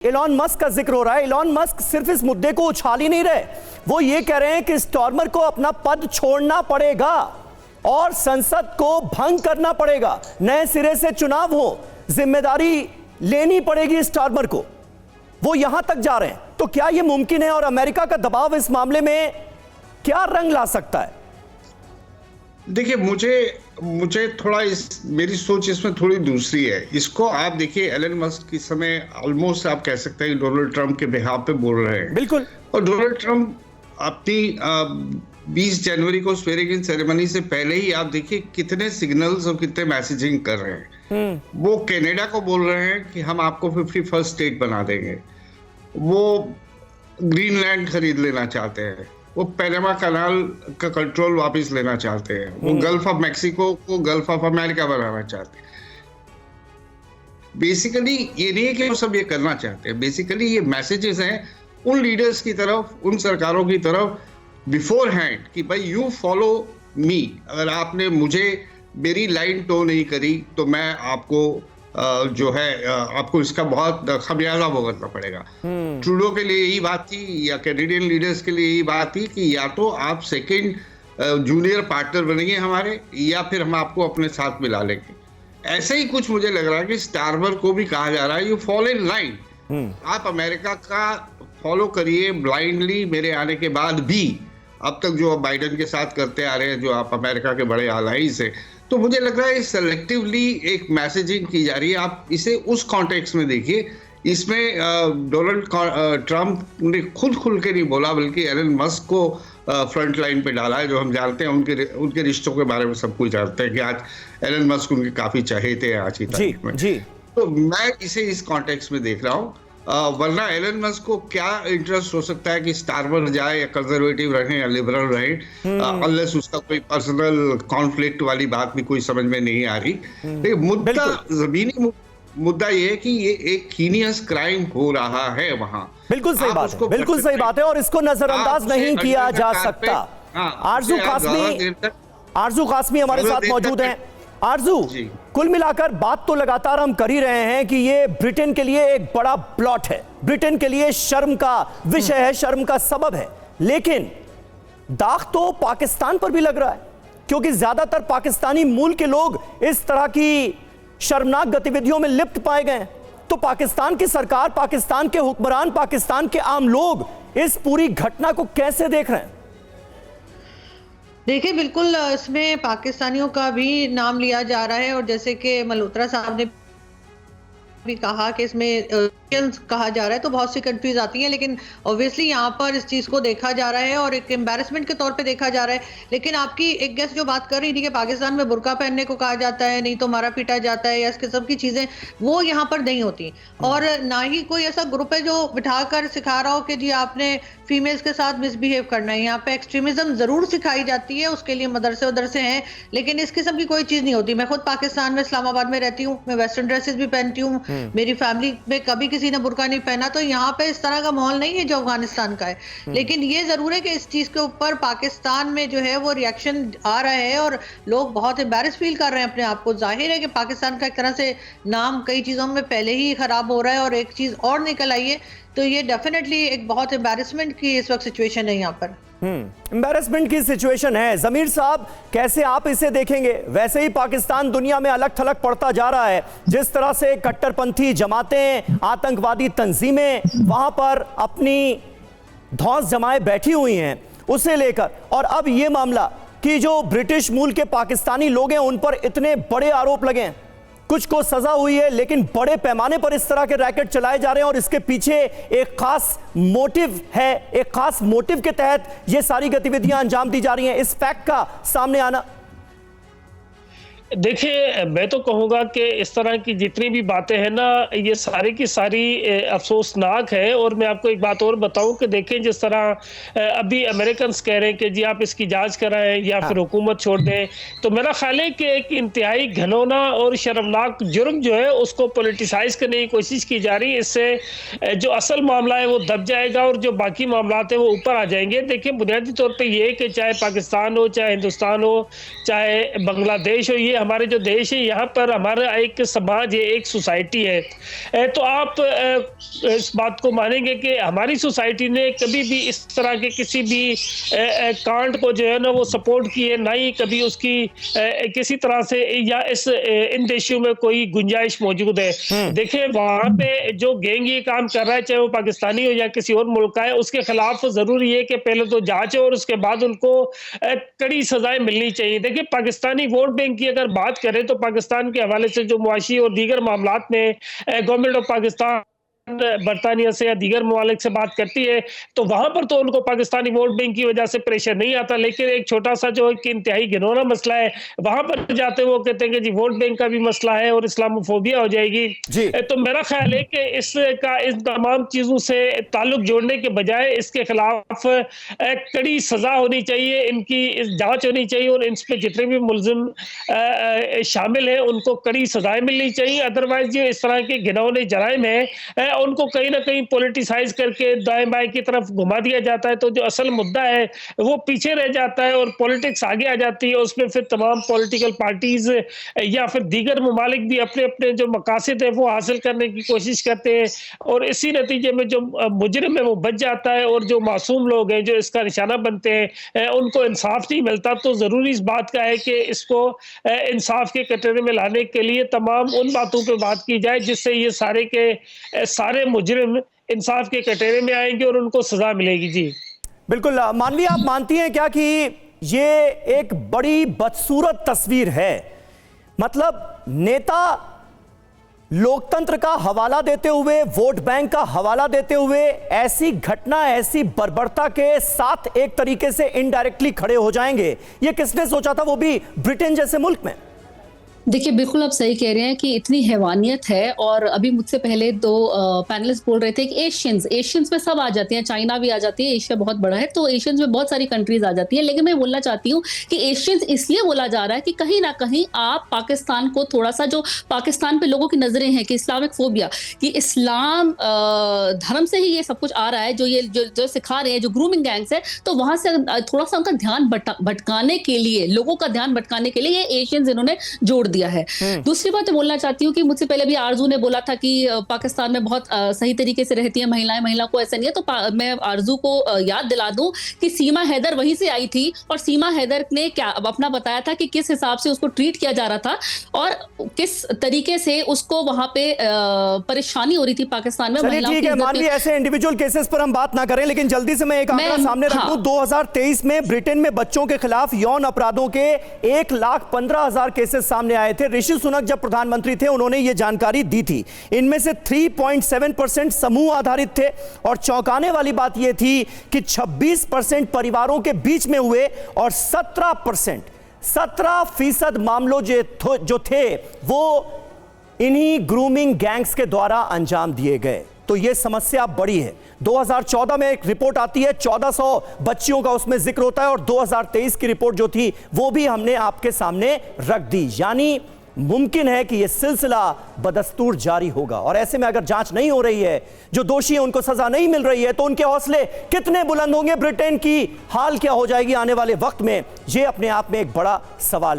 Elon Musk का जिक्र हो रहा है। एलॉन मस्क सिर्फ इस मुद्दे को उछाल ही नहीं रहे, वो ये कह रहे हैं कि स्टॉर्मर को अपना पद छोड़ना पड़ेगा और संसद को भंग करना पड़ेगा, नए सिरे से चुनाव हो, जिम्मेदारी लेनी पड़ेगी स्टॉर्मर को। वो यहां तक जा रहे हैं। तो क्या यह मुमकिन है और अमेरिका का दबाव इस मामले में क्या रंग ला सकता है? देखिए, मुझे थोड़ा मेरी सोच इसमें थोड़ी दूसरी है। इसको आप देखिए, एलन मस्क इस समय ऑलमोस्ट आप कह सकते हैं डोनाल्ड ट्रंप के बिहाफ पे बोल रहे हैं। बिल्कुल। और डोनाल्ड ट्रंप अपनी 20 जनवरी को स्वेरिंग इन सेरेमनी से पहले ही आप देखिए कितने सिग्नल्स और कितने मैसेजिंग कर रहे हैं। वो कनाडा को बोल रहे हैं कि हम आपको 51st स्टेट बना देंगे। वो ग्रीनलैंड खरीद लेना चाहते हैं। वो पैनामा कनाल का कंट्रोल वापस लेना चाहते हैं। वो गल्फ ऑफ मैक्सिको को गल्फ ऑफ अमेरिका बनाना चाहते हैं। बेसिकली ये नहीं है कि वो सब ये करना चाहते हैं, बेसिकली ये मैसेजेस हैं उन लीडर्स की तरफ, उन सरकारों की तरफ बिफोर हैंड कि भाई यू फॉलो मी। अगर आपने मेरी लाइन टो नहीं करी तो मैं आपको जो है आपको इसका बहुत खमियाजा भुगतना पड़ेगा। ट्रूडो के लिए यही बात थी या कैनेडियन लीडर्स के लिए यही बात थी कि या तो आप सेकंड जूनियर पार्टनर बनेंगे हमारे, या फिर हम आपको अपने साथ मिला लेंगे। ऐसे ही कुछ मुझे लग रहा है कि स्टार्मर को भी कहा जा रहा है यू फॉलो इन लाइन। आप अमेरिका का फॉलो करिए ब्लाइंडली। मेरे आने के बाद भी अब तक जो बाइडेन के साथ करते आ रहे हैं, जो आप अमेरिका के बड़े अलाइज हैं, तो मुझे लग रहा है सेलेक्टिवली एक मैसेजिंग की जा रही है। आप इसे उस कॉन्टेक्स्ट में देखिए। इसमें डोनाल्ड ट्रंप ने खुल के नहीं बोला, बल्कि एलन मस्क को फ्रंट लाइन पे डाला है। जो हम जानते हैं उनके रिश्तों के बारे में सब कुछ जानते हैं कि आज एलन मस्क उनके काफी चहेते हैं आज की तारीख में। तो मैं इसे इस कॉन्टेक्स्ट में देख रहा हूँ। वरना एलन मस्क को क्या इंटरेस्ट हो सकता है कि स्टार्मर जाए या कंजर्वेटिव रहे या लिबरल रहे, अनलेस उसका कोई पर्सनल कॉन्फ्लिक्ट वाली बात भी कोई समझ में नहीं आ रही। लेकिन जमीनी मुद्दा ये है कि ये एक हीनियस क्राइम हो रहा है वहां। बिल्कुल सही बात है, बिल्कुल सही बात है, और इसको नजरअंदाज नहीं किया जा सकता। आरजू कासमी हमारे साथ मौजूद हैं। आरजू, कुल मिलाकर बात तो लगातार हम कर ही रहे हैं कि ये ब्रिटेन के लिए एक बड़ा प्लॉट है, ब्रिटेन के लिए शर्म का विषय है, शर्म का सबब है। लेकिन दाग तो पाकिस्तान पर भी लग रहा है, क्योंकि ज्यादातर पाकिस्तानी मूल के लोग इस तरह की शर्मनाक गतिविधियों में लिप्त पाए गए। तो पाकिस्तान की सरकार, पाकिस्तान के हुक्मरान, पाकिस्तान के आम लोग इस पूरी घटना को कैसे देख रहे हैं? देखिए, बिल्कुल इसमें पाकिस्तानियों का भी नाम लिया जा रहा है, और जैसे कि मल्होत्रा साहब ने भी कहा कि इसमें कहा जा रहा है, तो बहुत सी कंट्रीज आती हैं। लेकिन ऑब्वियसली यहाँ पर इस चीज को देखा जा रहा है और एक एम्बैरेसमेंट के तौर पे देखा जा रहा है। लेकिन आपकी एक गेस्ट जो बात कर रही थी कि पाकिस्तान में बुर्का पहनने को कहा जाता है, नहीं तो मारा पीटा जाता है, या इस किस्म की चीजें, वो यहाँ पर नहीं होती। और ना ही कोई ऐसा ग्रुप है जो बिठाकर सिखा रहा हो कि जी आपने फीमेल्स के साथ मिसबिहेव करना है। यहाँ पे एक्सट्रीमिज्म जरूर सिखाई जाती है, उसके लिए मदरसे हैं, लेकिन इस किस्म की कोई चीज नहीं होती। मैं खुद पाकिस्तान में इस्लामाबाद में रहती हूँ, मैं वेस्टर्न ड्रेसेस भी पहनती हूँ, मेरी फैमिली में कभी किसी ने बुर्का नहीं पहना। तो यहाँ पे इस तरह का माहौल नहीं है जो अफगानिस्तान का है। लेकिन ये जरूर है कि इस चीज के ऊपर पाकिस्तान में जो है वो रिएक्शन आ रहा है और लोग बहुत एम्बैरेस फील कर रहे हैं अपने आप को। जाहिर है कि पाकिस्तान का एक तरह से नाम कई चीजों में पहले ही खराब हो रहा है, और एक चीज और निकल आई है, तो ये डेफिनेटली एक बहुत एम्बैरेसमेंट की इस वक्त सिचुएशन है यहाँ पर। एम्बैरेसमेंट की सिचुएशन है। जमीर साहब, कैसे आप इसे देखेंगे? वैसे ही पाकिस्तान दुनिया में अलग थलग पड़ता जा रहा है। जिस तरह से कट्टरपंथी जमातें, आतंकवादी तंजीमें वहां पर अपनी धौंस जमाए बैठी हुई हैं, उसे लेकर, और अब ये मामला कि जो ब्रिटिश मूल के पाकिस्तानी लोग हैं उन पर इतने बड़े आरोप लगे हैं, कुछ को सजा हुई है, लेकिन बड़े पैमाने पर इस तरह के रैकेट चलाए जा रहे हैं और इसके पीछे एक खास मोटिव है, एक खास मोटिव के तहत ये सारी गतिविधियां अंजाम दी जा रही हैं। इस फैक्ट का सामने आना, देखिए, मैं तो कहूँगा कि इस तरह की जितनी भी बातें हैं ना, ये सारी की सारी अफसोसनाक है। और मैं आपको एक बात और बताऊं कि देखें, जिस तरह अभी अमेरिकन कह रहे हैं कि जी आप इसकी जांच कराएं या फिर हुकूमत छोड़ दें, तो मेरा ख्याल है कि एक इंतहाई घिनौना और शर्मनाक जुर्म जो है उसको पोलिटिसाइज करने की कोशिश की जा रही है। इससे जो असल मामला है वो दब जाएगा और जो बाकी मामला है वो ऊपर आ जाएंगे। देखिए, बुनियादी तौर पर ये है कि चाहे पाकिस्तान हो, चाहे हिंदुस्तान हो, चाहे बांग्लादेश हो, ये हमारे जो देश है यहाँ पर हमारा एक समाज है, एक सोसाइटी है। तो आप इस बात को मानेंगे कि हमारी सोसाइटी ने कभी भी इस तरह के किसी भी कांड को जो है ना वो सपोर्ट की है, ना ही कभी उसकी किसी तरह से या इन देशों में कोई गुंजाइश मौजूद है। देखिए वहां पे जो गैंग ये काम कर रहा है, चाहे वो पाकिस्तानी हो या किसी और मुल्क का है, उसके खिलाफ जरूरी है कि पहले तो जांच हो और उसके बाद उनको कड़ी सजाएं मिलनी चाहिए। देखिए पाकिस्तानी वोट बैंक की अगर बात करें तो पाकिस्तान के हवाले से जो मुआशी और दीगर मामलात में गवर्नमेंट ऑफ पाकिस्तान बरतानिया से या दीगर ममालिक से बात करती है तो वहां पर तो उनको पाकिस्तानी वोट बैंक की वजह से प्रेशर नहीं आता, लेकिन एक छोटा सा जो एक इंतहाई घिनौना मसला है वहां पर जाते वो कहते हैं कि जी वोट बैंक का भी मसला है और इस्लामोफोबिया हो जाएगी। तो मेरा ख्याल है कि इसका इन तमाम चीजों से ताल्लुक जोड़ने के बजाय इसके खिलाफ कड़ी सजा होनी चाहिए, इनकी जांच होनी चाहिए और इन पे जितने भी मुलजिम शामिल है उनको कड़ी सजाएं मिलनी चाहिए। अदरवाइज जो इस तरह के घिनौने जराइम है उनको कहीं ना कहीं पॉलिटिसाइज करके दाएं बाएं की तरफ घुमा दिया जाता है, तो जो असल मुद्दा है वो पीछे रह जाता है और पॉलिटिक्स आगे आ जाती है। उसमें फिर तमाम पॉलिटिकल पार्टीज या फिर दीगर ममालिक भी अपने अपने जो मकासद है वो हासिल करने की कोशिश करते हैं और इसी नतीजे में जो मुजरिम है वो बच जाता है और जो मासूम लोग हैं जो इसका निशाना बनते हैं उनको इंसाफ नहीं मिलता। तो जरूरी इस बात का है कि इसको इंसाफ के कटोरे में लाने के लिए तमाम उन बातों पर बात की जाए जिससे ये सारे के सारे मुजरिम इंसाफ के कटोरे में आएंगे और उनको सजा मिलेगी। जी बिल्कुल। मानवी, आप मानती हैं क्या कि ये एक बड़ी बदसूरत तस्वीर है? मतलब नेता लोकतंत्र का हवाला देते हुए, वोट बैंक का हवाला देते हुए ऐसी घटना, ऐसी बर्बरता के साथ एक तरीके से इनडायरेक्टली खड़े हो जाएंगे, ये किसने सोचा था, वो भी ब्रिटेन जैसे मुल्क में? देखिए बिल्कुल आप सही कह रहे हैं कि इतनी हैवानियत है। और अभी मुझसे पहले दो पैनलिस्ट बोल रहे थे कि एशियंस में सब आ जाती हैं, चाइना भी आ जाती है, एशिया बहुत बड़ा है तो एशियंस में बहुत सारी कंट्रीज आ जाती है। लेकिन मैं बोलना चाहती हूँ कि एशियंस इसलिए बोला जा रहा है कि कहीं ना कहीं आप पाकिस्तान को थोड़ा सा, जो पाकिस्तान पे लोगों की नजरें हैं कि इस्लामिक फोबिया, कि इस्लाम धर्म से ही ये सब कुछ आ रहा है, जो ये जो सिखा रहे हैं, जो ग्रूमिंग गैंग्स है, तो वहां से थोड़ा सा उनका ध्यान भटकाने के लिए, लोगों का ध्यान भटकाने के लिए ये एशियंस इन्होंने जोड़ दिया है। दूसरी बात बोलना चाहती हूँ कि मुझसे पहले भी आरजू ने बोला था कि पाकिस्तान में बहुत सही तरीके से रहती है महिलाएं, महिला को ऐसा नहीं है। तो मैं आरजू को याद दिला दूं कि सीमा हैदर वहीं से आई थी और सीमा हैदर ने क्या अपना बताया था कि किस हिसाब से उसको ट्रीट किया जा रहा था और किस तरीके से उसको वहां पे परेशानी हो रही थी पाकिस्तान में महिलाओं की। मानवी, ऐसे इंडिविजुअल केसेस पर हम बात ना करें, लेकिन जल्दी से मैं एक आंकड़ा सामने रख दूं। 2023 में ब्रिटेन में बच्चों के खिलाफ यौन अपराधों के 1,15,000 केसेस सामने आए थे। ऋषि सुनक जब प्रधानमंत्री थे उन्होंने ये जानकारी दी थी। इनमें से 3.7% समूह आधारित थे और चौंकाने वाली बात यह थी कि 26% परिवारों के बीच में हुए और 17% मामलों जो थे वो इन्हीं ग्रूमिंग गैंग्स के द्वारा अंजाम दिए गए। तो यह समस्या बड़ी है। 2014 में एक रिपोर्ट आती है, 1400 बच्चियों का उसमें जिक्र होता है और 2023 की रिपोर्ट जो थी वो भी हमने आपके सामने रख दी। यानी मुमकिन है कि यह सिलसिला बदस्तूर जारी होगा और ऐसे में अगर जांच नहीं हो रही है, जो दोषी हैं उनको सजा नहीं मिल रही है, तो उनके हौसले कितने बुलंद होंगे, ब्रिटेन की हाल क्या हो जाएगी आने वाले वक्त में, यह अपने आप में एक बड़ा सवाल है।